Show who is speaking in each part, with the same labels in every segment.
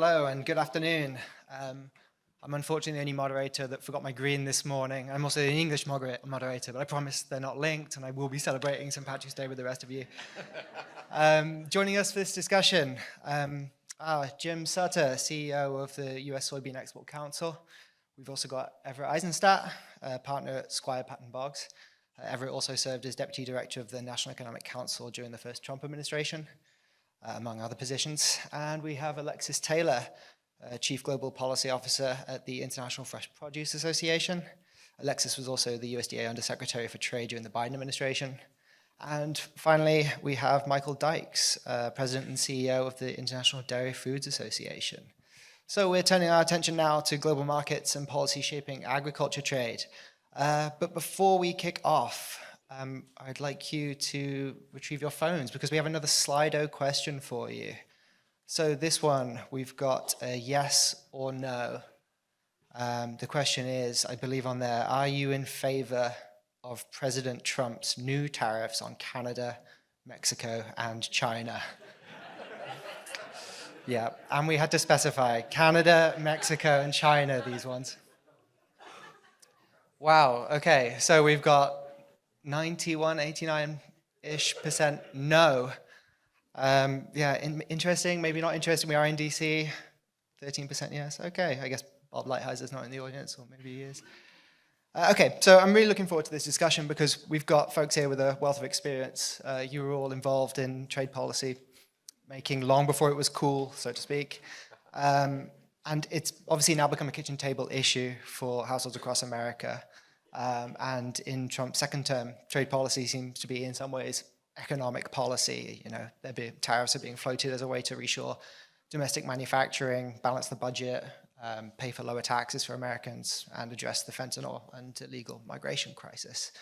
Speaker 1: hello, and good afternoon. I'm unfortunately the only moderator that forgot my green this morning. I'm also the English moderator, but I promise they're not linked, and I will be celebrating St. Patrick's Day with the rest of you. Joining us for this discussion, Jim Sutter, CEO of the US Soybean Export Council. We've also got Everett Eissenstat, partner at Squire, Patton, Boggs. Everett also served as Deputy Director of the National Economic Council during the first Trump administration, among other positions. And we have Alexis Taylor, Chief Global Policy Officer at the International Fresh Produce Association. Alexis was also the USDA Undersecretary for Trade during the Biden administration. And finally, we have Michael Dykes, President and CEO of the International Dairy Foods Association. So we're turning our attention now to global markets and policy shaping agriculture trade. But before we kick off, I'd like you to retrieve your phones because we have another Slido question for you. So this one, we've got a yes or no. The question is, I believe on there, are you in favor of President Trump's new tariffs on Canada, Mexico, and China? Yeah, and we had to specify Canada, Mexico, and China, these ones. Wow, okay, so we've got 91, 89-ish% no. Interesting, maybe not interesting. We are in DC, 13% yes. Okay, I guess Bob Lighthizer is not in the audience, or maybe he is. Okay, so I'm really looking forward to this discussion because we've got folks here with a wealth of experience. You were all involved in trade policy making long before it was cool, so to speak. And it's obviously now become a kitchen table issue for households across America. And in Trump's second term, trade policy seems to be in some ways economic policy. You know, tariffs are being floated as a way to reshore domestic manufacturing, balance the budget, pay for lower taxes for Americans, and address the fentanyl and illegal migration crisis.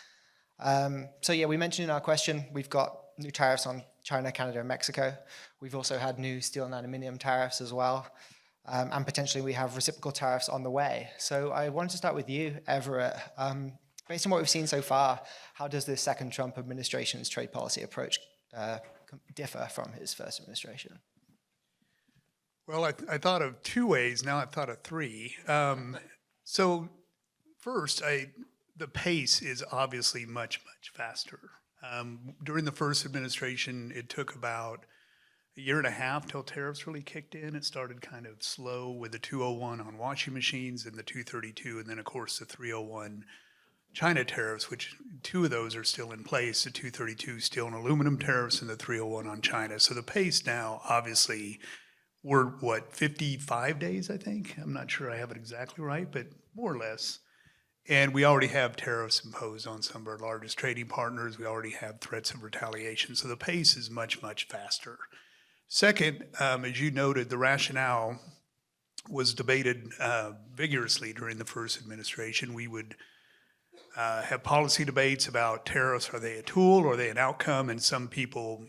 Speaker 1: We mentioned in our question, we've got new tariffs on China, Canada, and Mexico. We've also had new steel and aluminum tariffs as well. And potentially we have reciprocal tariffs on the way. So I wanted to start with you, Everett. Based on what we've seen so far, how does the second Trump administration's trade policy approach differ from his first administration?
Speaker 2: Well, I thought of two ways. Now I've thought of three. So first, the pace is obviously much, much faster. During the first administration, it took about a year and a half till tariffs really kicked in. It started kind of slow with the 201 on washing machines and the 232, and then, of course, the 301 China tariffs, which two of those are still in place, the 232 steel and aluminum tariffs and the 301 on China. So the pace now, obviously, we're, 55 days, I think? I'm not sure I have it exactly right, but more or less. And we already have tariffs imposed on some of our largest trading partners. We already have threats of retaliation. So the pace is much, much faster. Second, as you noted, the rationale was debated vigorously during the first administration. We would have policy debates about tariffs. Are they a tool or are they an outcome? And some people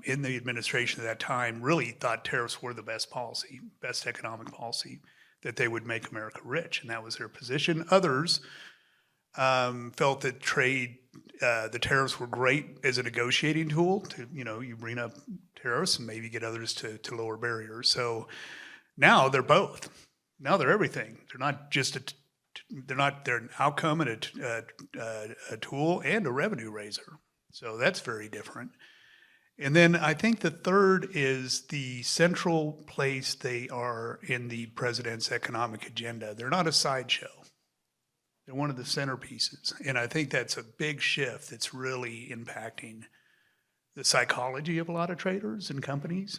Speaker 2: in the administration at that time really thought tariffs were the best policy, best economic policy, that they would make America rich, and that was their position. Others felt that the tariffs were great as a negotiating tool to, you bring up tariffs and maybe get others to lower barriers. So now they're both. Now they're everything. They're not just they're an outcome and a tool and a revenue raiser. So that's very different. And then I think the third is the central place they are in the president's economic agenda. They're not a sideshow. They're one of the centerpieces. And I think that's a big shift that's really impacting the psychology of a lot of traders and companies.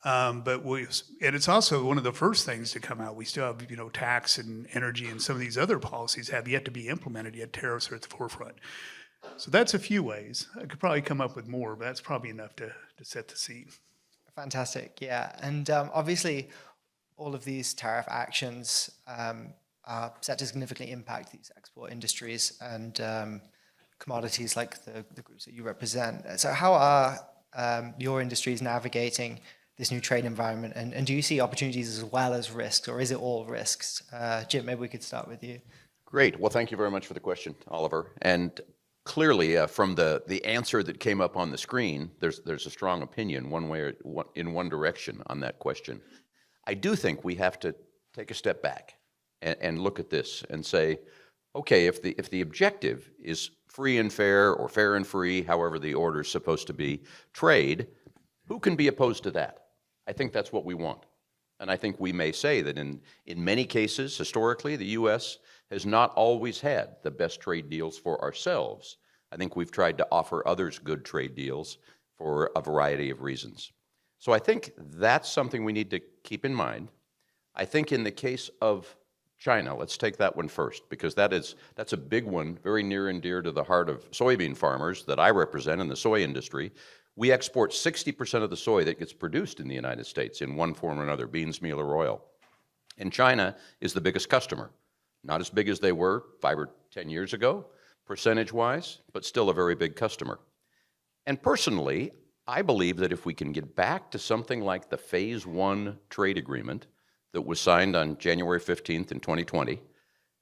Speaker 2: And it's also one of the first things to come out. We still have, tax and energy and some of these other policies have yet to be implemented, yet tariffs are at the forefront. So that's a few ways. I could probably come up with more, but that's probably enough to set the scene.
Speaker 1: Fantastic, yeah. And obviously, all of these tariff actions are set to significantly impact these export industries and commodities like the groups that you represent. So how are your industries navigating this new trade environment? And do you see opportunities as well as risks, or is it all risks? Jim, maybe we could start with you.
Speaker 3: Great. Well, thank you very much for the question, Oliver. And clearly, from the answer that came up on the screen, there's a strong opinion one way or in one direction on that question. I do think we have to take a step back and look at this and say, okay, if the objective is free and fair or fair and free, however the order is supposed to be, trade, who can be opposed to that? I think that's what we want. And I think we may say that in many cases, historically, the U.S. has not always had the best trade deals for ourselves. I think we've tried to offer others good trade deals for a variety of reasons. So I think that's something we need to keep in mind. I think in the case of China, let's take that one first, because that's a big one, very near and dear to the heart of soybean farmers that I represent in the soy industry. We export 60% of the soy that gets produced in the United States in one form or another, beans, meal, or oil. And China is the biggest customer. Not as big as they were 5 or 10 years ago, percentage-wise, but still a very big customer. And personally, I believe that if we can get back to something like the Phase 1 trade agreement that was signed on January 15th in 2020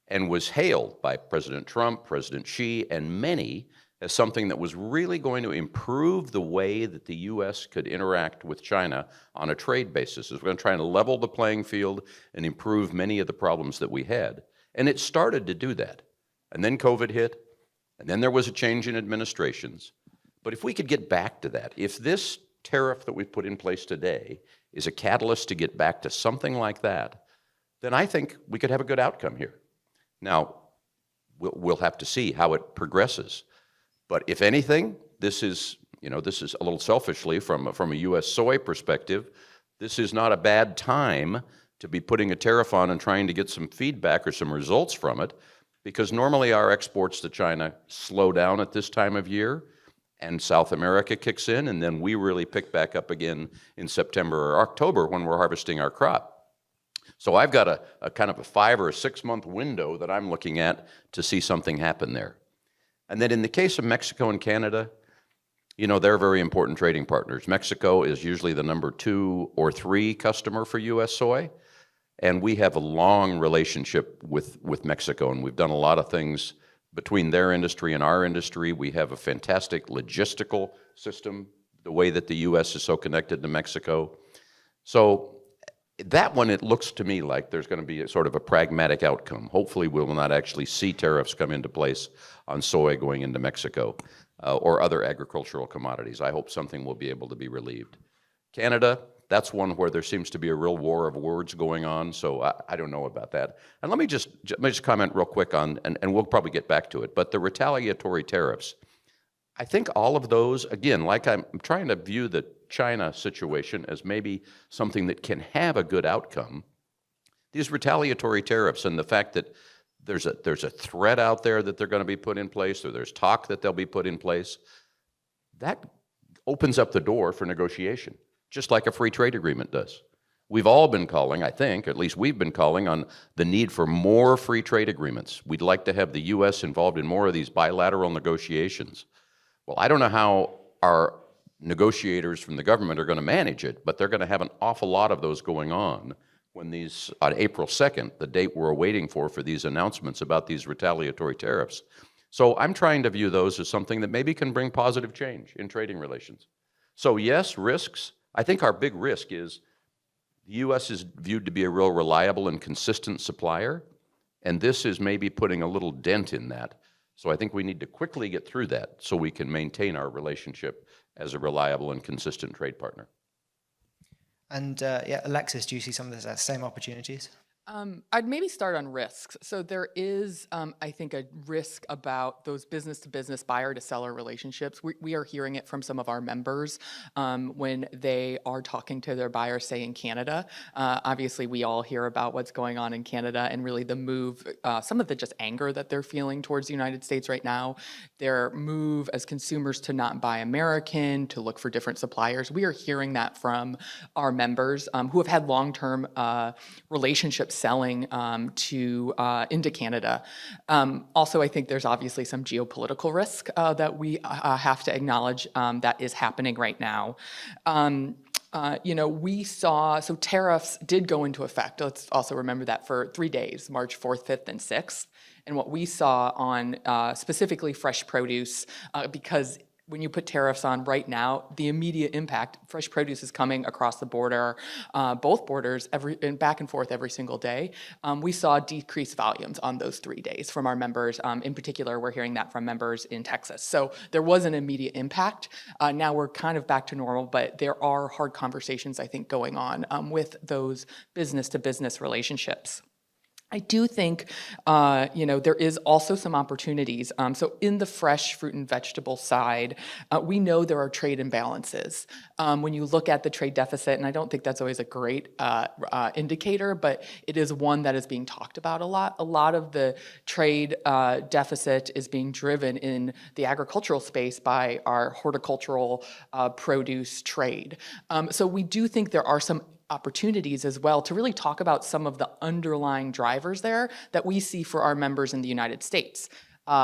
Speaker 3: and was hailed by President Trump, President Xi, and many as something that was really going to improve the way that the U.S. could interact with China on a trade basis. We're going to try and level the playing field and improve many of the problems that we had. And it started to do that. And then COVID hit, and then there was a change in administrations. But if we could get back to that, if this tariff that we've put in place today is a catalyst to get back to something like that, then I think we could have a good outcome here. Now, we'll have to see how it progresses. But if anything, this is a little selfishly from a U.S. soy perspective, this is not a bad time to be putting a tariff on and trying to get some feedback or some results from it, because normally our exports to China slow down at this time of year, and South America kicks in, and then we really pick back up again in September or October when we're harvesting our crop. So I've got a kind of a 5 or 6 month window that I'm looking at to see something happen there. And then in the case of Mexico and Canada, they're very important trading partners. Mexico is usually the number 2 or 3 customer for U.S. soy, and we have a long relationship with Mexico, and we've done a lot of things between their industry and our industry. We have a fantastic logistical system, the way that the U.S. is so connected to Mexico. So that one, it looks to me like there's going to be a sort of a pragmatic outcome. Hopefully we will not actually see tariffs come into place on soy going into Mexico or other agricultural commodities. I hope something will be able to be relieved. Canada, that's one where there seems to be a real war of words going on, so I don't know about that. And let me just comment real quick on, and we'll probably get back to it, but the retaliatory tariffs, I think all of those, again, like I'm trying to view the China situation as maybe something that can have a good outcome. These retaliatory tariffs and the fact that there's a threat out there that they're going to be put in place, or there's talk that they'll be put in place, that opens up the door for negotiation, just like a free trade agreement does. We've all been calling, I think, at least we've been calling on the need for more free trade agreements. We'd like to have the U.S. involved in more of these bilateral negotiations. Well, I don't know how our negotiators from the government are going to manage it, but they're going to have an awful lot of those going on when these, on April 2nd, the date we're waiting for these announcements about these retaliatory tariffs. So I'm trying to view those as something that maybe can bring positive change in trading relations. So yes, risks. I think our big risk is the U.S. is viewed to be a real reliable and consistent supplier, and this is maybe putting a little dent in that. So I think we need to quickly get through that so we can maintain our relationship as a reliable and consistent trade partner.
Speaker 1: And Alexis, do you see some of the same opportunities?
Speaker 4: I'd maybe start on risks. So there is, I think, a risk about those business-to-business, buyer-to-seller relationships. We are hearing it from some of our members when they are talking to their buyers, say, in Canada. Obviously, we all hear about what's going on in Canada and really the move, some of the just anger that they're feeling towards the United States right now, their move as consumers to not buy American, to look for different suppliers. We are hearing that from our members who have had long-term relationships selling into Canada. Also, I think there's obviously some geopolitical risk that we have to acknowledge that is happening right now. We saw, so tariffs did go into effect. Let's also remember that for 3 days, March 4th, 5th, and 6th. And what we saw on specifically fresh produce, because when you put tariffs on right now, the immediate impact, fresh produce is coming across the border, both borders, and back and forth every single day. We saw decreased volumes on those 3 days from our members. In particular, we're hearing that from members in Texas. So there was an immediate impact. Now we're kind of back to normal, but there are hard conversations, I think, going on with those business-to-business relationships. I do think, there is also some opportunities. So in the fresh fruit and vegetable side, we know there are trade imbalances. When you look at the trade deficit, and I don't think that's always a great indicator, but it is one that is being talked about a lot. A lot of the trade deficit is being driven in the agricultural space by our horticultural produce trade. So we do think there are some opportunities as well to really talk about some of the underlying drivers there that we see for our members in the United States.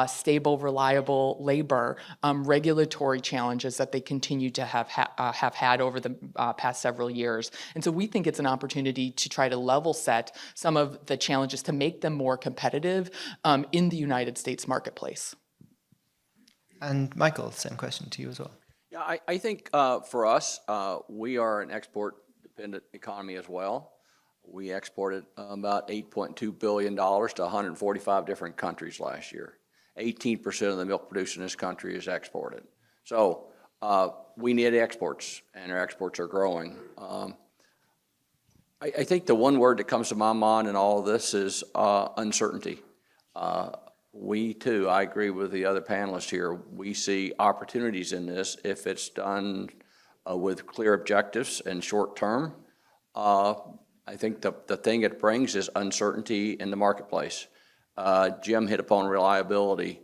Speaker 4: Stable, reliable labor, regulatory challenges that they continue to have had over the past several years. And so we think it's an opportunity to try to level set some of the challenges to make them more competitive in the United States marketplace.
Speaker 1: And Michael, same question to you as well.
Speaker 5: Yeah, I think for us, we are an export-dependent economy as well. We exported about $8.2 billion to 145 different countries last year. 18% of the milk produced in this country is exported. So we need exports, and our exports are growing. I think the one word that comes to my mind in all of this is uncertainty. We too, I agree with the other panelists here, we see opportunities in this if it's done with clear objectives and short term. I think the thing it brings is uncertainty in the marketplace. Jim hit upon reliability.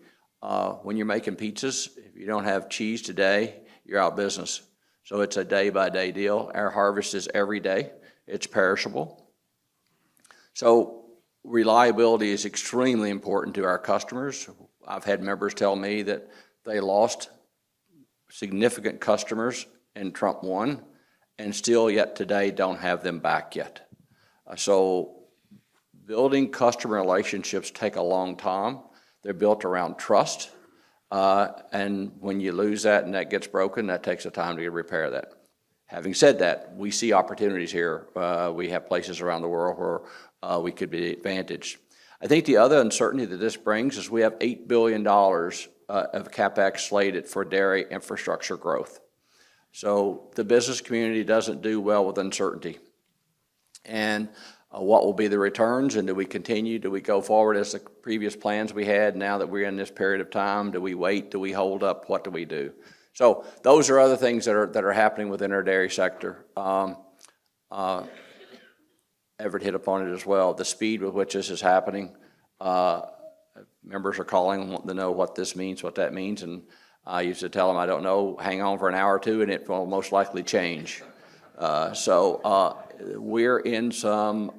Speaker 5: When you're making pizzas, if you don't have cheese today, you're out of business. So it's a day-by-day deal. Our harvest is every day. It's perishable. So reliability is extremely important to our customers. I've had members tell me that they lost significant customers in Trump 1 and still yet today don't have them back yet. So building customer relationships take a long time. They're built around trust. And when you lose that and that gets broken, that takes a time to repair that. Having said that, we see opportunities here. We have places around the world where we could be advantaged. I think the other uncertainty that this brings is we have $8 billion of CapEx slated for dairy infrastructure growth. So the business community doesn't do well with uncertainty. And what will be the returns, and do we continue? Do we go forward as the previous plans we had now that we're in this period of time? Do we wait? Do we hold up? What do we do? So those are other things that are happening within our dairy sector. Everett hit upon it as well. The speed with which this is happening. Members are calling, wanting to know what this means, what that means, and I used to tell them, I don't know, hang on for an hour or two and it will most likely change. So we're in some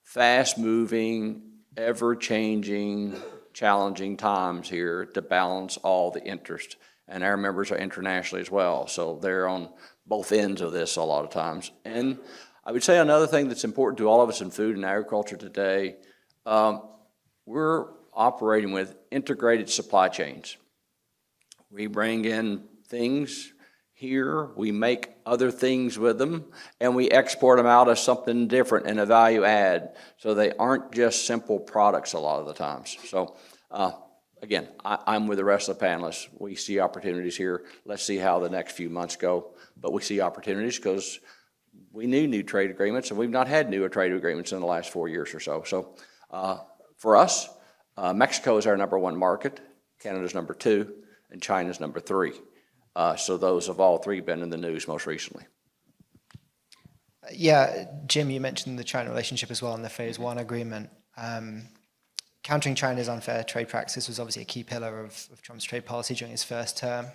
Speaker 5: fast-moving, ever-changing, challenging times here to balance all the interest. And our members are internationally as well, so they're on both ends of this a lot of times. And I would say another thing that's important to all of us in food and agriculture today, we're operating with integrated supply chains. We bring in things here, we make other things with them, and we export them out as something different and a value add. So they aren't just simple products a lot of the times. So again, I'm with the rest of the panelists. We see opportunities here. Let's see how the next few months go. But we see opportunities because we need new trade agreements, and we've not had new trade agreements in the last 4 years or so. So for us, Mexico is our #1 market, Canada's #2, and China's #3. So those have all three been in the news most recently.
Speaker 1: Yeah, Jim, you mentioned the China relationship as well in the Phase 1 agreement. Countering China's unfair trade practices was obviously a key pillar of Trump's trade policy during his first term.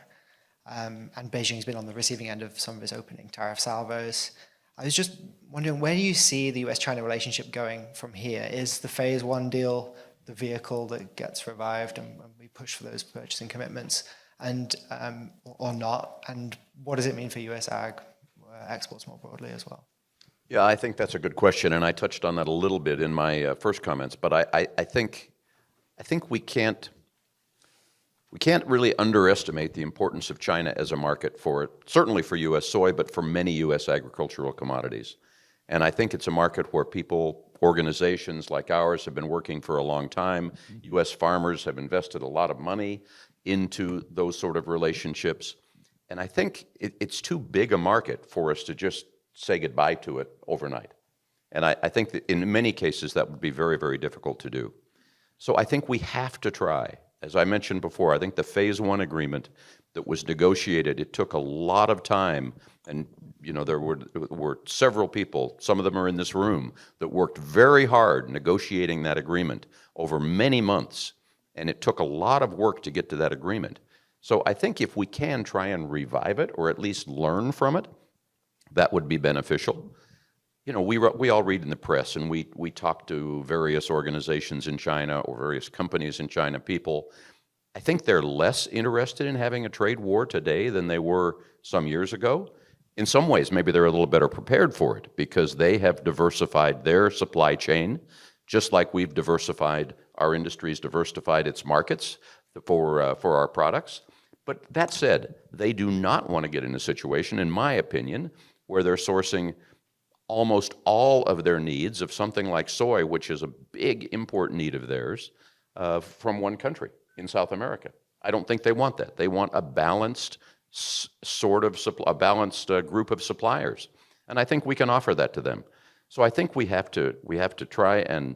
Speaker 1: And Beijing's been on the receiving end of some of his opening tariff salvos. I was just wondering, where do you see the US-China relationship going from here? Is the Phase 1 deal the vehicle that gets revived and we push for those purchasing commitments, and or not? And what does it mean for US ag exports more broadly as well?
Speaker 3: Yeah, I think that's a good question, and I touched on that a little bit in my first comments. But I think we can't we can't really underestimate the importance of China as a market certainly for U.S. soy, but for many U.S. agricultural commodities. And I think it's a market where organizations like ours have been working for a long time. U.S. farmers have invested a lot of money into those sort of relationships. And I think it's too big a market for us to just say goodbye to it overnight. And I think that in many cases that would be very, very difficult to do. So I think we have to try. As I mentioned before, I think the Phase 1 agreement that was negotiated, it took a lot of time. And there were several people, some of them are in this room, that worked very hard negotiating that agreement over many months. And it took a lot of work to get to that agreement. So I think if we can try and revive it, or at least learn from it, that would be beneficial. We all read in the press, and we talk to various organizations in China or various companies in China, people. I think they're less interested in having a trade war today than they were some years ago. In some ways, maybe they're a little better prepared for it because they have diversified their supply chain, just like we've diversified, our industry's diversified its markets for our products. But that said, they do not want to get in a situation, in my opinion, where they're sourcing almost all of their needs of something like soy, which is a big import need of theirs, from one country in South America. I don't think they want that. They want a balanced group of suppliers, and I think we can offer that to them. So I think we have to try and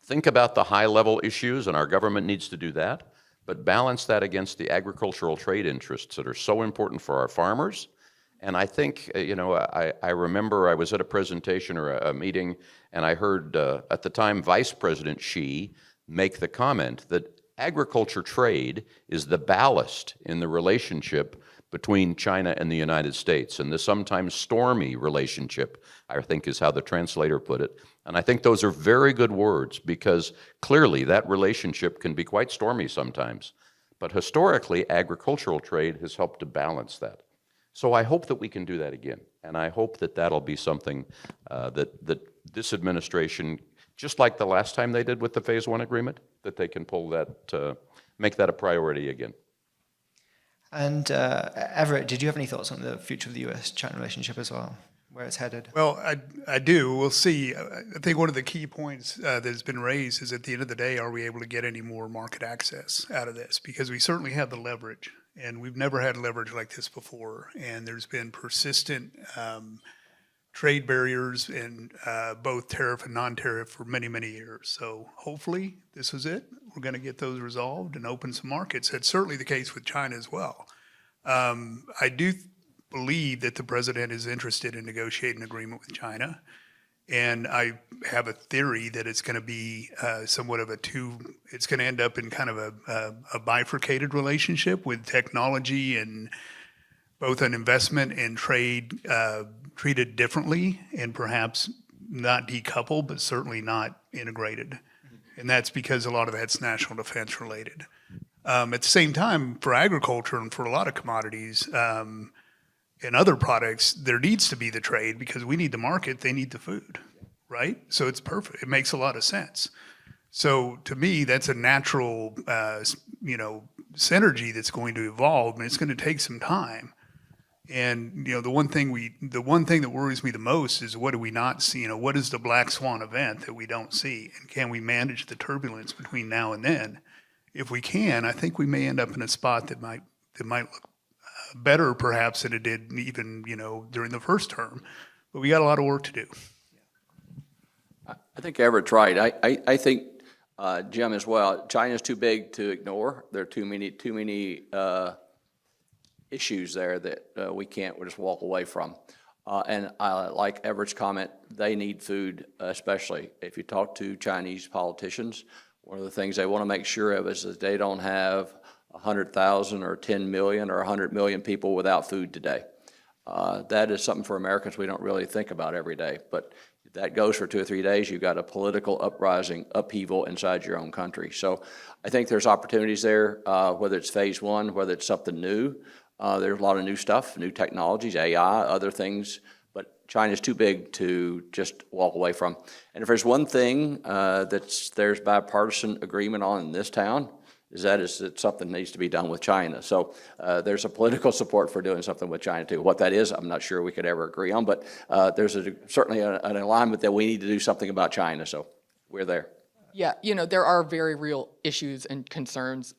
Speaker 3: think about the high-level issues, and our government needs to do that, but balance that against the agricultural trade interests that are so important for our farmers. And I think, I remember I was at a presentation or a meeting, and I heard at the time Vice President Xi make the comment that agriculture trade is the ballast in the relationship between China and the United States, and the sometimes stormy relationship, I think is how the translator put it. And I think those are very good words, because clearly that relationship can be quite stormy sometimes. But historically, agricultural trade has helped to balance that. So I hope that we can do that again, and I hope that that'll be something that this administration, just like the last time they did with the Phase 1 agreement, that they can pull that, make that a priority again.
Speaker 1: And Everett, did you have any thoughts on the future of the U.S.-China relationship as well, where it's headed?
Speaker 2: Well, I do. We'll see. I think one of the key points that has been raised is, at the end of the day, are we able to get any more market access out of this? Because we certainly have the leverage, and we've never had leverage like this before. And there's been persistent trade barriers in both tariff and non-tariff for many, many years. So hopefully this is it. We're going to get those resolved and open some markets. That's certainly the case with China as well. I do believe that the president is interested in negotiating an agreement with China. And I have a theory that it's going to be somewhat of it's going to end up in kind of a bifurcated relationship with technology and both an investment and trade treated differently, and perhaps not decoupled, but certainly not integrated. And that's because a lot of that's national defense related. At the same time, for agriculture and for a lot of commodities and other products, there needs to be the trade, because we need the market, they need the food, right? So it's perfect. It makes a lot of sense. So to me, that's a natural, synergy that's going to evolve, and it's going to take some time. And the one thing that worries me the most is, what do we not see? What is the black swan event that we don't see? And can we manage the turbulence between now and then? If we can, I think we may end up in a spot that might look better perhaps than it did even during the first term. But we got a lot of work to do.
Speaker 5: I think Everett's right. I think Jim as well. China's too big to ignore. There are too many issues there that we'll just walk away from. And I like Everett's comment, they need food, especially if you talk to Chinese politicians. One of the things they want to make sure of is that they don't have 100,000 or 10 million or 100 million people without food today. That is something for Americans we don't really think about every day. But if that goes for 2 or 3 days, you've got a political upheaval inside your own country. So I think there's opportunities there, whether it's Phase 1, whether it's something new. There's a lot of new stuff, new technologies, AI, other things, but China's too big to just walk away from. And if there's one thing there's bipartisan agreement on in this town, is that something needs to be done with China. So there's a political support for doing something with China too. What that is, I'm not sure we could ever agree on, but there's certainly an alignment that we need to do something about China, so we're there.
Speaker 4: Yeah, there are very real issues and concerns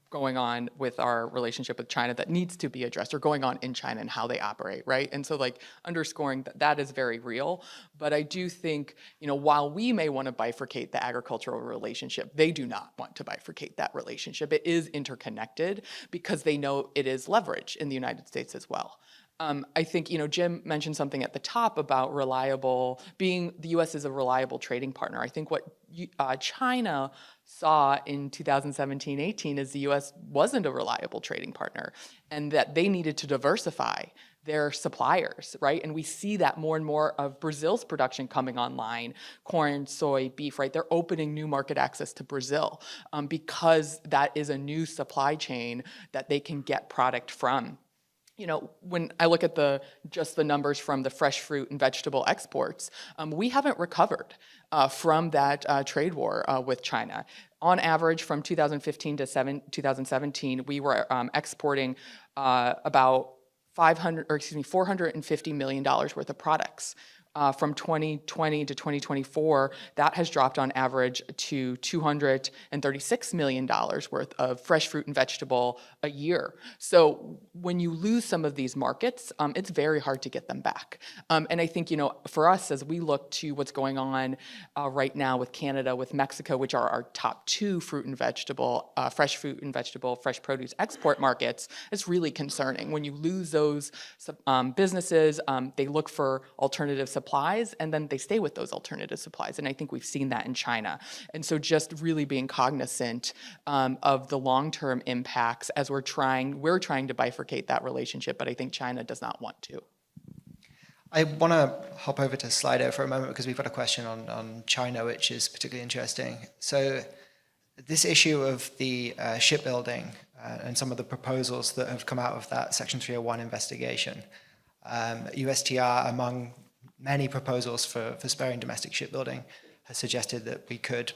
Speaker 4: going on with our relationship with China that needs to be addressed, or going on in China and how they operate, right? And so underscoring that is very real. But I do think, while we may want to bifurcate the agricultural relationship, they do not want to bifurcate that relationship. It is interconnected because they know it is leverage in the United States as well. I think, Jim mentioned something at the top about the U.S. is a reliable trading partner. I think what China saw in 2017-18 is the U.S. wasn't a reliable trading partner, and that they needed to diversify their suppliers, right? And we see that more and more of Brazil's production coming online, corn, soy, beef, right? They're opening new market access to Brazil because that is a new supply chain that they can get product from. When I look at just the numbers from the fresh fruit and vegetable exports, we haven't recovered from that trade war with China. On average, from 2015 to 2017, we were exporting about $450 million worth of products. From 2020 to 2024, that has dropped on average to $236 million worth of fresh fruit and vegetable a year. So when you lose some of these markets, it's very hard to get them back. And I think, for us, as we look to what's going on right now with Canada, with Mexico, which are our top two fresh fruit and vegetable, fresh produce export markets, it's really concerning. When you lose those businesses, they look for alternative supplies, and then they stay with those alternative supplies. And I think we've seen that in China. And so just really being cognizant of the long-term impacts as we're trying to bifurcate that relationship, but I think China does not want to.
Speaker 1: I want to hop over to Slido for a moment because we've got a question on China, which is particularly interesting. So this issue of the shipbuilding and some of the proposals that have come out of that Section 301 investigation, USTR, among many proposals for spurring domestic shipbuilding, has suggested that we could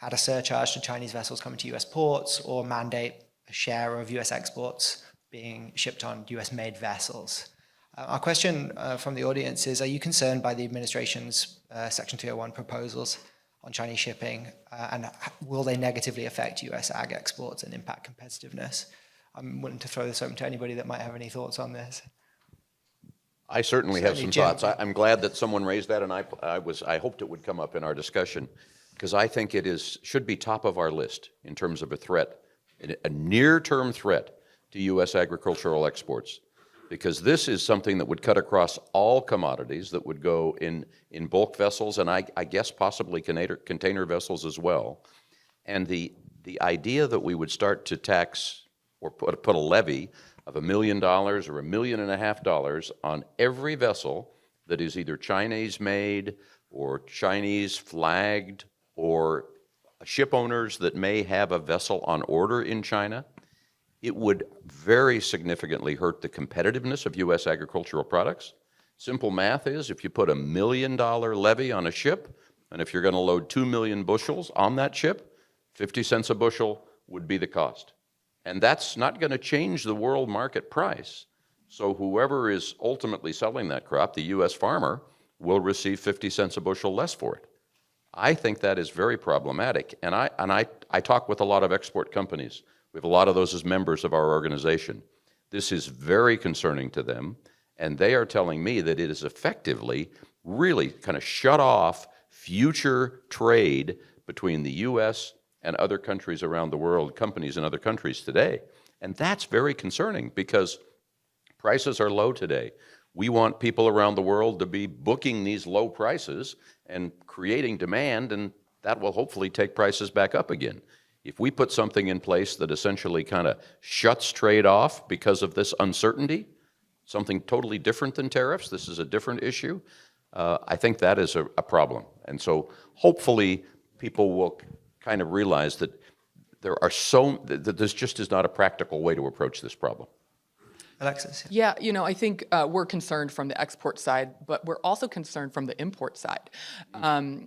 Speaker 1: add a surcharge to Chinese vessels coming to US ports, or mandate a share of US exports being shipped on US-made vessels. Our question from the audience is, are you concerned by the administration's Section 301 proposals on Chinese shipping, and will they negatively affect US ag exports and impact competitiveness? I'm willing to throw this open to anybody that might have any thoughts on this.
Speaker 3: I certainly have some
Speaker 1: Jim.
Speaker 3: thoughts. I'm glad that someone raised that, and I hoped it would come up in our discussion, because I think it should be top of our list in terms of a threat, a near-term threat to U.S. agricultural exports, because this is something that would cut across all commodities, that would go in bulk vessels, and I guess possibly container vessels as well. And the idea that we would start to tax or put a levy of $1 million or $1.5 million on every vessel that is either Chinese made or Chinese flagged, or ship owners that may have a vessel on order in China, it would very significantly hurt the competitiveness of U.S. agricultural products. Simple math is, if you put $1 million levy on a ship, and if you're going to load 2 million bushels on that ship, 50 cents a bushel would be the cost. And that's not going to change the world market price. So whoever is ultimately selling that crop, the U.S. farmer, will receive 50 cents a bushel less for it. I think that is very problematic. And I talk with a lot of export companies. We have a lot of those as members of our organization. This is very concerning to them, and they are telling me that it is effectively really kind of shut off future trade between the U.S. and other countries around the world, companies in other countries today. And that's very concerning, because prices are low today. We want people around the world to be booking these low prices and creating demand, and that will hopefully take prices back up again. If we put something in place that essentially kind of shuts trade off because of this uncertainty, something totally different than tariffs, this is a different issue, I think that is a problem. And so hopefully people will kind of realize that that this just is not a practical way to approach this problem.
Speaker 1: Alexis?
Speaker 4: Yeah, I think we're concerned from the export side, but we're also concerned from the import side.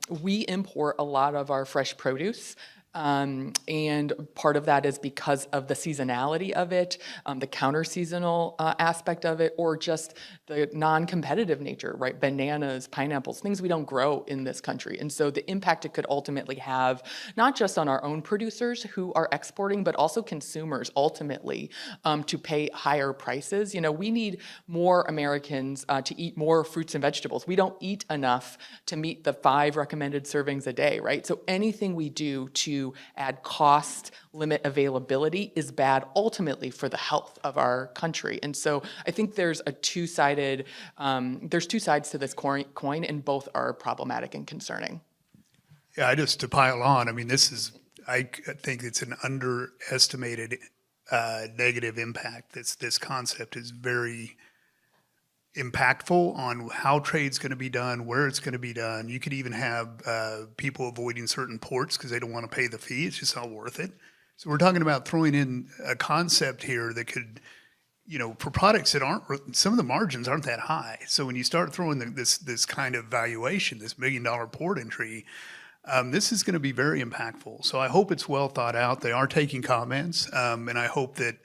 Speaker 4: We import a lot of our fresh produce And part of that is because of the seasonality of it, the counter-seasonal aspect of it, or just the non-competitive nature, right? Bananas, pineapples, things we don't grow in this country. And so the impact it could ultimately have, not just on our own producers who are exporting, but also consumers ultimately to pay higher prices. You know, we need more Americans to eat more fruits and vegetables. We don't eat enough to meet the 5 recommended servings a day, right? So anything we do to add cost, limit availability is bad ultimately for the health of our country. And so I think there's a two-sided, there's 2 sides to this coin, and both are problematic and concerning.
Speaker 2: Yeah, just to pile on, I mean, I think it's an underestimated negative impact. This concept is very impactful on how trade's going to be done, where it's going to be done. You could even have people avoiding certain ports because they don't want to pay the fee. It's just not worth it. So we're talking about throwing in a concept here that could, you know, for products that aren't, some of the margins aren't that high. So when you start throwing this kind of valuation, this $1 million port entry, this is going to be very impactful. So I hope it's well thought out. They are taking comments, and I hope that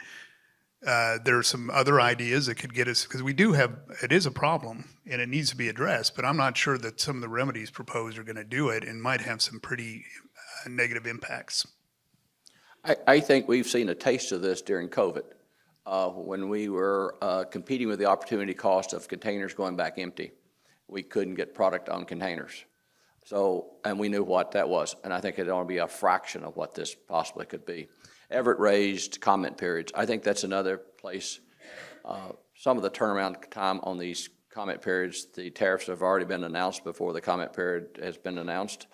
Speaker 2: there are some other ideas that could get us, because it is a problem and it needs to be addressed, but I'm not sure that some of the remedies proposed are going to do it and might have some pretty negative impacts.
Speaker 5: I think we've seen a taste of this during COVID, when we were competing with the opportunity cost of containers going back empty. We couldn't get product on containers. So, and we knew what that was, and I think it'd only be a fraction of what this possibly could be. Everett raised comment periods. I think that's another place. Some of the turnaround time on these comment periods, the tariffs have already been announced before the comment period has been announced.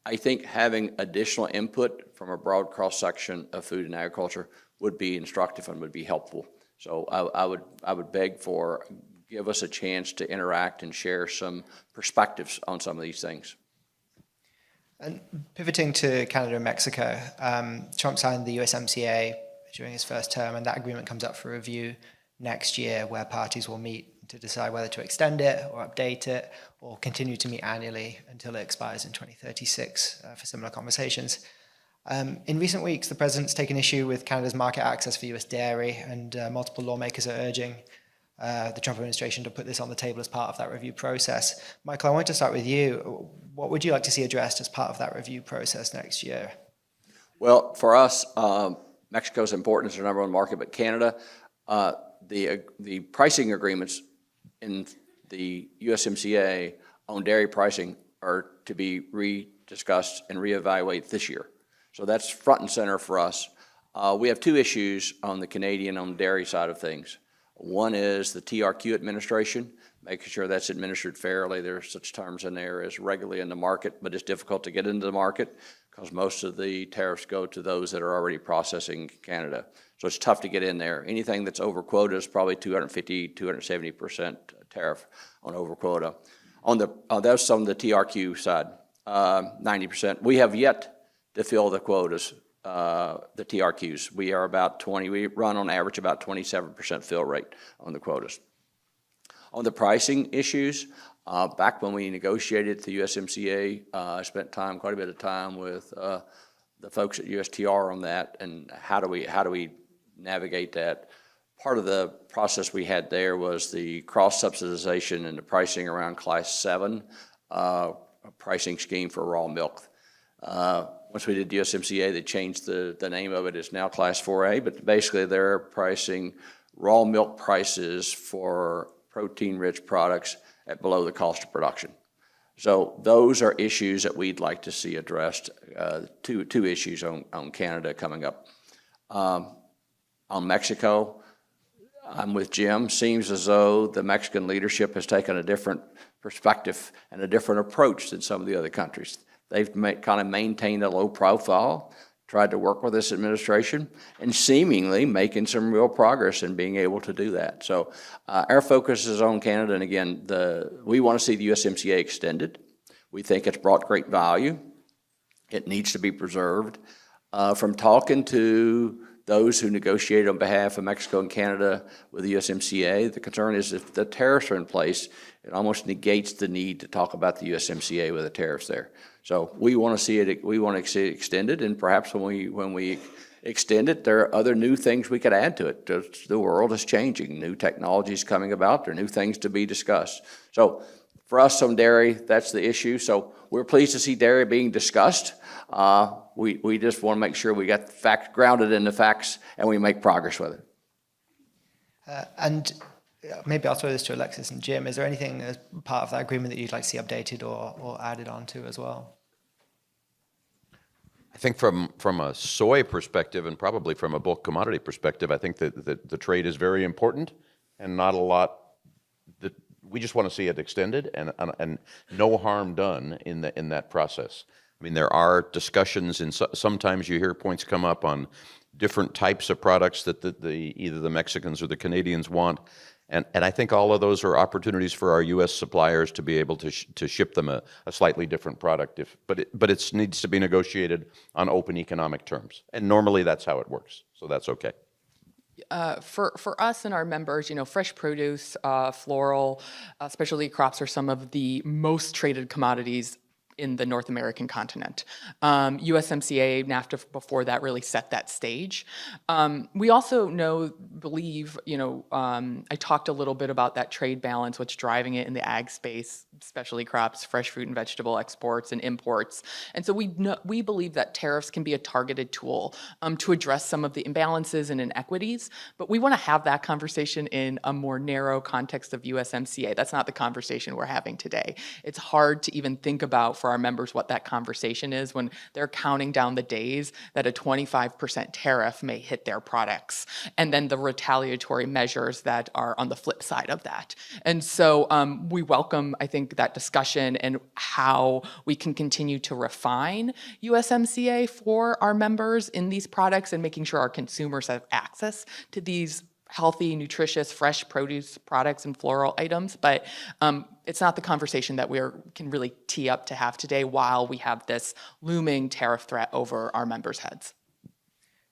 Speaker 5: I think having additional input from a broad cross-section of food and agriculture would be instructive and would be helpful. So I would beg for, give us a chance to interact and share some perspectives on some of these things.
Speaker 1: And pivoting to Canada and Mexico, Trump signed the USMCA during his first term, and that agreement comes up for review next year, where parties will meet to decide whether to extend it or update it or continue to meet annually until it expires in 2036 for similar conversations. In recent weeks, the president's taken issue with Canada's market access for US dairy, and multiple lawmakers are urging the Trump administration to put this on the table as part of that review process. Michael, I want to start with you. What would you like to see addressed as part of that review process next year?
Speaker 5: Well, for us, Mexico's important as our number 1 market, but Canada, the pricing agreements in the USMCA on dairy pricing are to be rediscussed and reevaluated this year. So that's front and center for us. We have 2 issues on the Canadian, on the dairy side of things. One is the TRQ administration, making sure that's administered fairly. There are such terms in there as regularly in the market, but it's difficult to get into the market because most of the tariffs go to those that are already processing Canada. So it's tough to get in there. Anything that's over quota is probably 250, 270% tariff on over quota. That's on the TRQ side, 90%. We have yet to fill the quotas. The TRQs. We run on average about 27% fill rate on the quotas. On the pricing issues, back when we negotiated the USMCA, I spent quite a bit of time with the folks at USTR on that, and how do we navigate that. Part of the process we had there was the cross-subsidization and the pricing around Class 7 pricing scheme for raw milk. Once we did USMCA, they changed the name of it. It's now Class 4A, but basically they're pricing raw milk prices for protein-rich products at below the cost of production. So those are issues that we'd like to see addressed. Two issues on Canada coming up. On Mexico, I'm with Jim. Seems as though the Mexican leadership has taken a different perspective and a different approach than some of the other countries. They've kind of maintained a low profile, tried to work with this administration, and seemingly making some real progress in being able to do that. So our focus is on Canada, and again, we want to see the USMCA extended. We think it's brought great value. It needs to be preserved. From talking to those who negotiate on behalf of Mexico and Canada with the USMCA. The concern is if the tariffs are in place, it almost negates the need to talk about the USMCA with the tariffs there. So we want to see it extended, and perhaps when we extend it, there are other new things we could add to it. The world is changing, new technologies coming about, there are new things to be discussed. So for us on dairy, that's the issue. So we're pleased to see dairy being discussed. We just want to make sure we got the facts grounded in the facts and we make progress with it.
Speaker 1: And maybe I'll throw this to Alexis and Jim. Is there anything as part of that agreement that you'd like to see updated or added onto as well?
Speaker 3: I think from a soy perspective and probably from a bulk commodity perspective, I think that the trade is very important and not a lot that we just want to see it extended and no harm done in that process. I mean, there are discussions, and sometimes you hear points come up on different types of products that either the Mexicans or the Canadians want, and I think all of those are opportunities for our U.S. suppliers to be able to ship them a slightly different product. But it needs to be negotiated on open economic terms, and normally that's how it works. So that's okay.
Speaker 4: For us and our members, fresh produce, floral, specialty crops are some of the most traded commodities in the North American continent. USMCA, NAFTA before that really set that stage. We also believe, I talked a little bit about that trade balance, what's driving it in the ag space, specialty crops, fresh fruit and vegetable exports and imports. And so we believe that tariffs can be a targeted tool to address some of the imbalances and inequities, but we want to have that conversation in a more narrow context of USMCA. That's not the conversation we're having today. It's hard to even think about for our members what that conversation is when they're counting down the days that a 25% tariff may hit their products, and then the retaliatory measures that are on the flip side of that. And so we welcome, I think, that discussion and how we can continue to refine USMCA for our members in these products and making sure our consumers have access to these healthy, nutritious, fresh produce products and floral items, but it's not the conversation that we can really tee up to have today while we have this looming tariff threat over our members' heads.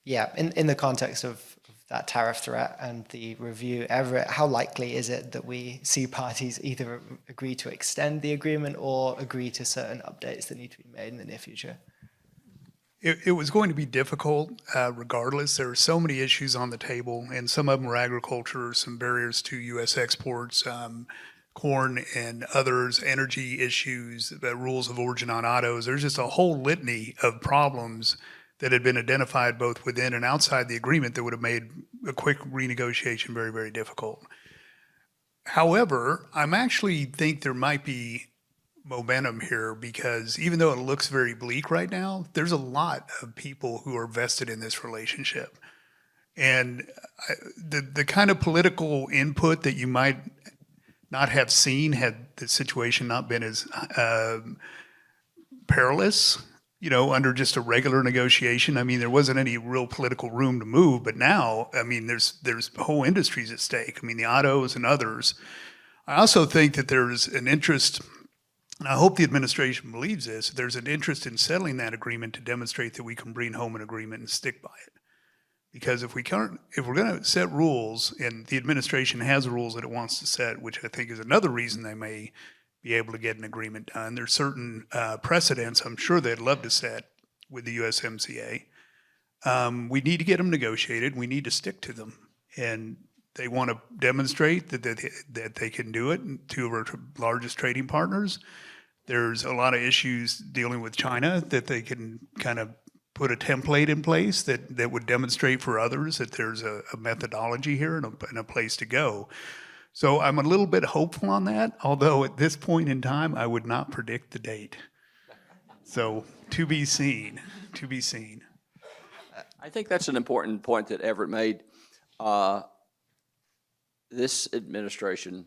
Speaker 1: Yeah, in the context of that tariff threat and the review, Everett, how likely is it that we see parties either agree to extend the agreement or agree to certain updates that need to be made in the near future?
Speaker 2: It was going to be difficult regardless. There are so many issues on the table, and some of them were agriculture, some barriers to U.S. exports, corn and others, energy issues, the rules of origin on autos. There's just a whole litany of problems that had been identified both within and outside the agreement that would have made a quick renegotiation very, very difficult. However, I'm actually think there might be momentum here because even though it looks very bleak right now, there's a lot of people who are vested in this relationship. And the kind of political input that you might not have seen had the situation not been as perilous, under just a regular negotiation. I mean, there wasn't any real political room to move, but now, I mean, there's whole industries at stake. I mean, the autos and others. I also think that there's an interest, and I hope the administration believes this, there's an interest in settling that agreement to demonstrate that we can bring home an agreement and stick by it. Because if we're going to set rules, and the administration has rules that it wants to set, which I think is another reason they may be able to get an agreement done. There's certain precedents I'm sure they'd love to set with the USMCA. We need to get them negotiated. We need to stick to them. And they want to demonstrate that they can do it. Two of our largest trading partners. There's a lot of issues dealing with China that they can kind of put a template in place that would demonstrate for others that there's a methodology here and a place to go. So I'm a little bit hopeful on that, although at this point in time, I would not predict the date. So to be seen.
Speaker 5: I think that's an important point that Everett made. This administration,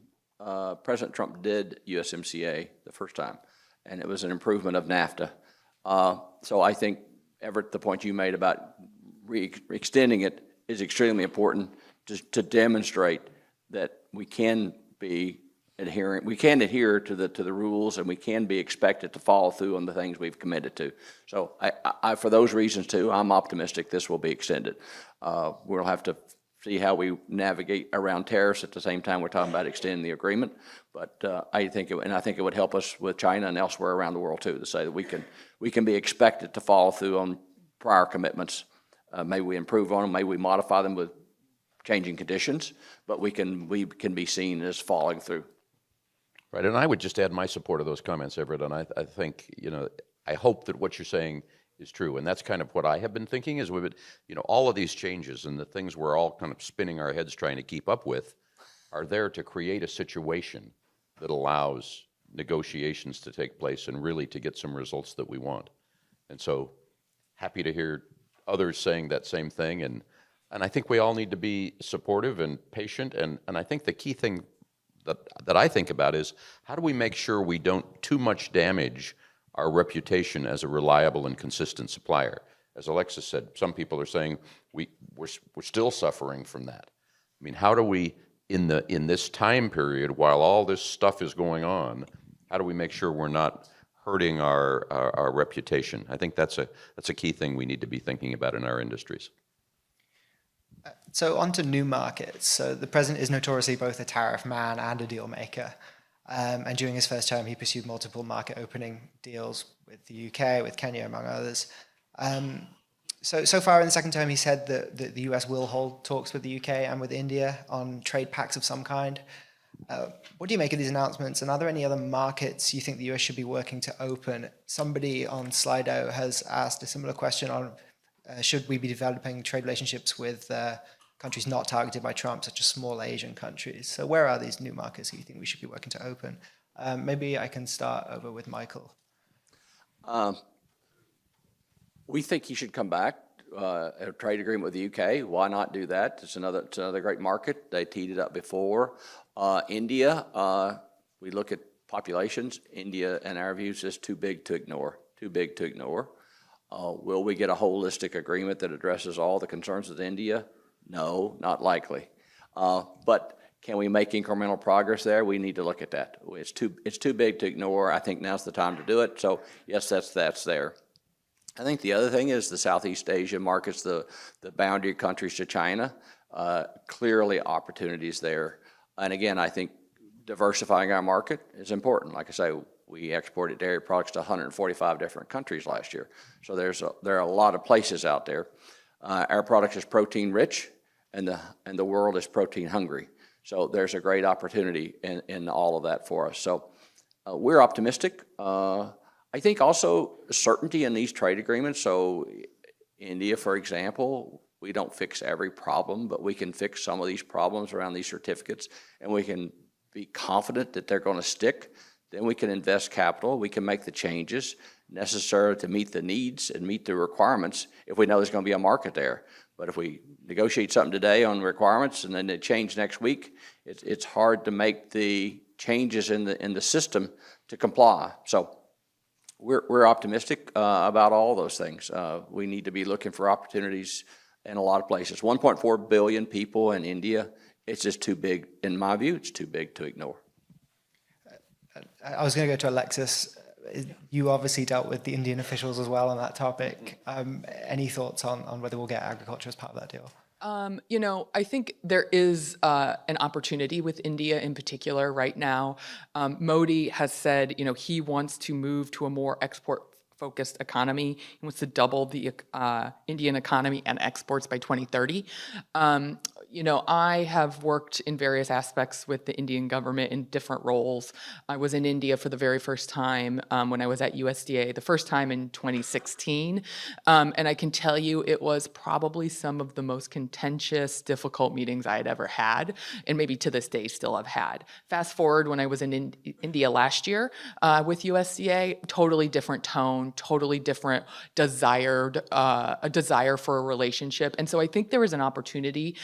Speaker 5: President Trump did USMCA the first time, and it was an improvement of NAFTA. So I think, Everett, the point you made about extending it is extremely important to demonstrate that we can be adhere to the rules, and we can be expected to follow through on the things we've committed to. So I for those reasons too, I'm optimistic this will be extended. We'll have to see how we navigate around tariffs at the same time we're talking about extending the agreement. But I think it would help us with China and elsewhere around the world too, to say that we can be expected to follow through on prior commitments. Maybe we improve on them, maybe we modify them with changing conditions, but we can be seen as following through.
Speaker 3: Right, and I would just add my support of those comments, Everett, and I think, I hope that what you're saying is true, and that's kind of what I have been thinking is all of these changes and the things we're all kind of spinning our heads trying to keep up with are there to create a situation that allows negotiations to take place and really to get some results that we want. And so happy to hear others saying that same thing, and I think we all need to be supportive and patient, and I think the key thing that I think about is how do we make sure we don't too much damage our reputation as a reliable and consistent supplier. As Alexis said, some people are saying we're still suffering from that. I mean, how do we, in this time period, while all this stuff is going on, how do we make sure we're not hurting our reputation? I think that's a key thing we need to be thinking about in our industries.
Speaker 1: So on to new markets. So the president is notoriously both a tariff man and a deal maker. And during his first term, he pursued multiple market opening deals with the UK, with Kenya, among others. So far in the second term, he said that the US will hold talks with the UK and with India on trade pacts of some kind. What do you make of these announcements? And are there any other markets you think the US should be working to open? Somebody on Slido has asked a similar question on should we be developing trade relationships with countries not targeted by Trump, such as small Asian countries. So where are these new markets you think we should be working to open? Maybe I can start over with Michael.
Speaker 5: We think he should come back, a trade agreement with the UK. Why not do that? It's another great market. They teed it up before. India, we look at populations. India, in our views, is too big to ignore. Will we get a holistic agreement that addresses all the concerns of India? No, not likely. But can we make incremental progress there? We need to look at that. It's too big to ignore. I think now's the time to do it. So yes, that's there. I think the other thing is the Southeast Asia markets, the boundary countries to China, clearly opportunities there. And again, I think diversifying our market is important. Like I say, we exported dairy products to 145 different countries last year. So there are a lot of places out there. Our product is protein rich, and the world is protein hungry. So there's a great opportunity in all of that for us. So we're optimistic. I think also certainty in these trade agreements. So India, for example, we don't fix every problem, but we can fix some of these problems around these certificates, and we can be confident that they're going to stick. Then we can invest capital. We can make the changes necessary to meet the needs and meet the requirements if we know there's going to be a market there. But if we negotiate something today on requirements and then they change next week, it's hard to make the changes in the system to comply. So we're optimistic about all those things. We need to be looking for opportunities in a lot of places. 1.4 billion people in India. It's just too big, in my view, it's too big to ignore.
Speaker 1: I was going to go to Alexis. You obviously dealt with the Indian officials as well on that topic. Any thoughts on whether we'll get agriculture as part of that deal?
Speaker 4: I think there is an opportunity with India in particular right now. Modi has said, he wants to move to a more export-focused economy. He wants to double the Indian economy and exports by 2030. I have worked in various aspects with the Indian government in different roles. I was in India for the very first time when I was at USDA, the first time in 2016. And I can tell you it was probably some of the most contentious, difficult meetings I had ever had, and maybe to this day still have had. Fast forward when I was in India last year with USDA, totally different tone, totally different a desire for a relationship. And so I think there is an opportunity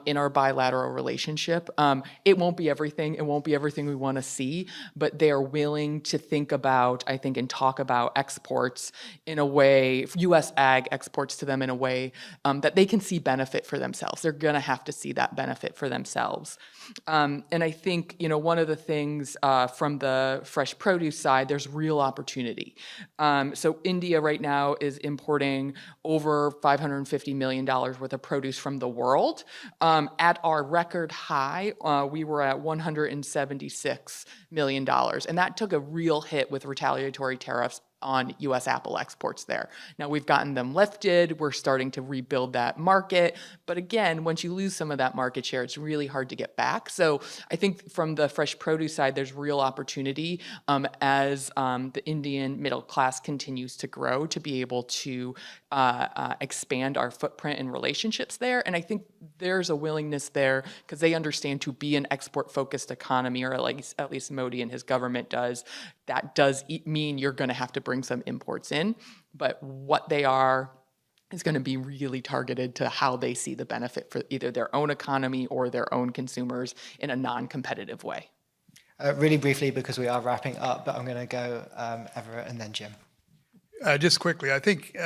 Speaker 4: in our bilateral relationship. It won't be everything. It won't be everything we want to see, but they are willing to think about, I think, and talk about exports in a way, U.S. ag exports to them in a way that they can see benefit for themselves. They're going to have to see that benefit for themselves. And I think, one of the things from the fresh produce side, there's real opportunity. So India right now is importing over $550 million worth of produce from the world. At our record high, we were at $176 million. And that took a real hit with retaliatory tariffs on U.S. apple exports there. Now we've gotten them lifted. We're starting to rebuild that market. But again, once you lose some of that market share, it's really hard to get back. So I think from the fresh produce side, there's real opportunity as the Indian middle class continues to grow to be able to expand our footprint and relationships there. And I think there's a willingness there because they understand to be an export-focused economy, or at least Modi and his government does. That does mean you're going to have to bring some imports in, but what they are is going to be really targeted to how they see the benefit for either their own economy or their own consumers in a non-competitive way.
Speaker 1: Really briefly, because we are wrapping up, but I'm going to go Everett and then Jim.
Speaker 2: Just quickly, I think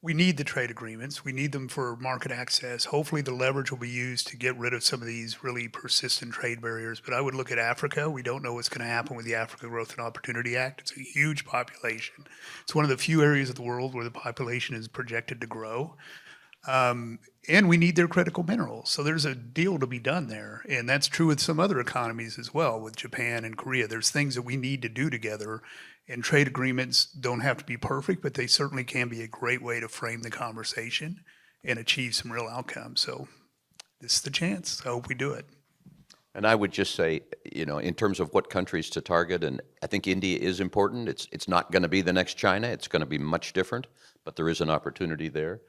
Speaker 2: we need the trade agreements. We need them for market access. Hopefully the leverage will be used to get rid of some of these really persistent trade barriers. But I would look at Africa. We don't know what's going to happen with the Africa Growth and Opportunity Act. It's a huge population. It's one of the few areas of the world where the population is projected to grow. And we need their critical minerals. So there's a deal to be done there. And that's true with some other economies as well, with Japan and Korea. There's things that we need to do together. And trade agreements don't have to be perfect, but they certainly can be a great way to frame the conversation and achieve some real outcomes. So this is the chance. I hope we do it.
Speaker 3: And I would just say, in terms of what countries to target, and I think India is important. It's not going to be the next China. It's going to be much different, but there is an opportunity there.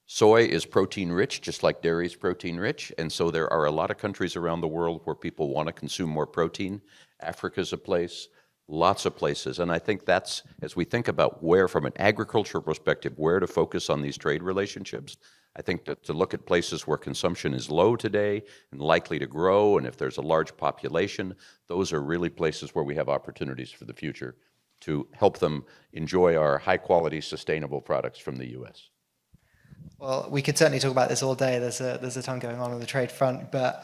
Speaker 3: Soy is protein rich, just like dairy is protein rich. And so there are a lot of countries around the world where people want to consume more protein. Africa's a place. Lots of places. And I think that's, as we think about where, from an agricultural perspective, where to focus on these trade relationships, I think that to look at places where consumption is low today and likely to grow, and if there's a large population, those are really places where we have opportunities for the future to help them enjoy our high-quality, sustainable products from the U.S.
Speaker 1: Well, we could certainly talk about this all day. There's a ton going on the trade front, but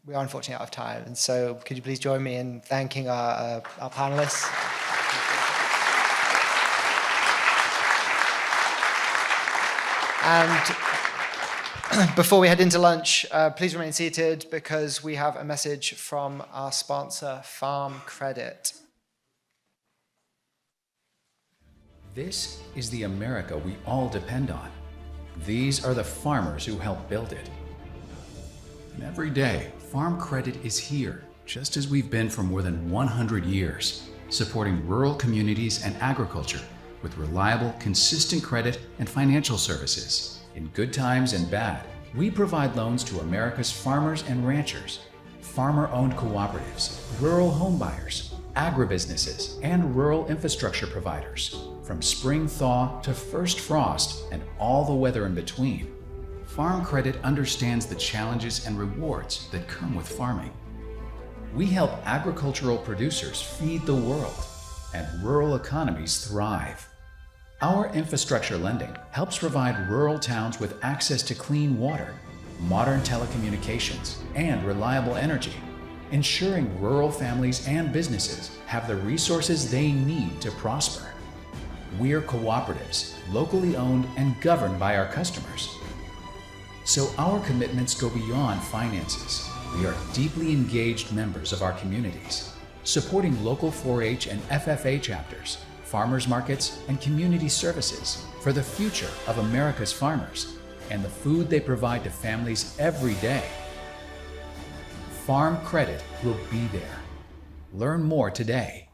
Speaker 1: we are unfortunately out of time. And so could you please join me in thanking our panelists? And before we head into lunch, please remain seated because we have a message from our sponsor, Farm Credit.
Speaker 6: This is the America we all depend on. These are the farmers who help build it. And every day, Farm Credit is here, just as we've been for more than 100 years, supporting rural communities and agriculture with reliable, consistent credit and financial services. In good times and bad, we provide loans to America's farmers and ranchers, farmer-owned cooperatives, rural homebuyers, agribusinesses, and rural infrastructure providers. From spring thaw to first frost and all the weather in between, Farm Credit understands the challenges and rewards that come with farming. We help agricultural producers feed the world and rural economies thrive. Our infrastructure lending helps provide rural towns with access to clean water, modern telecommunications, and reliable energy, ensuring rural families and businesses have the resources they need to prosper. We're cooperatives, locally owned and governed by our customers. So our commitments go beyond finances. We are deeply engaged members of our communities, supporting local 4-H and FFA chapters, farmers markets, and community services for the future of America's farmers and the food they provide to families every day. Farm Credit will be there. Learn more today.